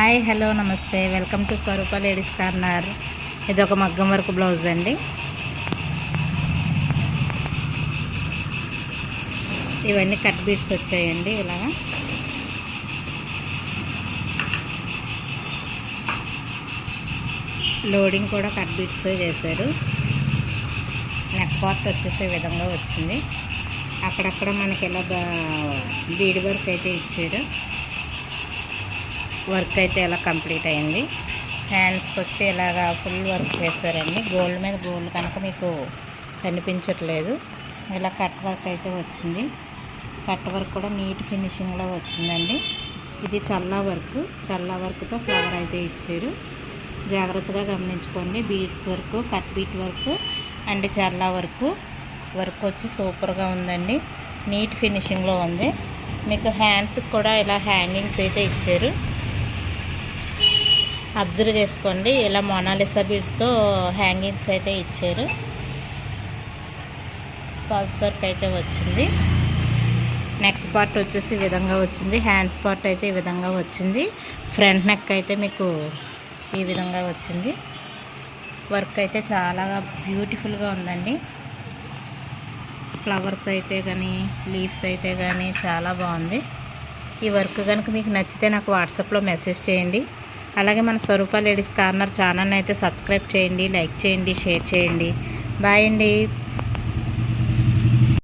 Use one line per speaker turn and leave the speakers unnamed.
Hi hello నమస్తే welcome to Swarupa ladies corner. ఇది ఒక మగ్గం వర్క్ బ్లౌజ్ అండి. ఇవన్నీ కట్ బీట్స్ వచ్చాయండి. ఇలాగా లోడింగ్ కూడా కట్ బీట్స్ చేశారు. నెక్ పార్ట్ వచ్చేసే విధంగా వచ్చింది. అక్కడక్కడ మనకి ఇలా బీడ్ వర్క్ అయితే ఇచ్చారు. వర్క్ అయితే ఇలా కంప్లీట్ అయింది. హ్యాండ్స్కి వచ్చి ఇలాగా ఫుల్ వర్క్ చేశారండి. గోల్డ్ మీద గోల్డ్ కనుక మీకు కనిపించట్లేదు. ఇలా కట్ వర్క్ అయితే వచ్చింది. కట్ వర్క్ కూడా నీట్ ఫినిషింగ్లో వచ్చిందండి. ఇది చల్లా వర్క్తో ఫ్లవర్ అయితే ఇచ్చారు. జాగ్రత్తగా గమనించుకోండి. Beads work, cut bead work and Challa work వచ్చి సూపర్గా ఉందండి. నీట్ ఫినిషింగ్లో ఉంది. మీకు హ్యాండ్స్కి కూడా ఇలా హ్యాంగింగ్స్ అయితే ఇచ్చారు. అబ్జర్వ్ చేసుకోండి. ఇలా మొనాలిసా బీడ్స్తో హ్యాంగింగ్స్ అయితే ఇచ్చారు. పల్స్ వర్క్ అయితే వచ్చింది. నెక్ పార్ట్ వచ్చేసి ఈ విధంగా వచ్చింది. హ్యాండ్స్ పార్ట్ అయితే ఈ విధంగా వచ్చింది. ఫ్రంట్ నెక్ అయితే మీకు ఈ విధంగా వచ్చింది. వర్క్ అయితే చాలా బ్యూటిఫుల్గా ఉందండి. ఫ్లవర్స్ అయితే కానీ, లీవ్స్ అయితే కానీ చాలా బాగుంది. ఈ వర్క్ కనుక మీకు నచ్చితే నాకు వాట్సాప్లో మెసేజ్ చేయండి. అలాగే మన స్వరూప లేడీస్ కార్నర్ ఛానల్ని అయితే సబ్స్క్రైబ్ చేయండి, లైక్ చేయండి, షేర్ చేయండి. బాయ్ అండి.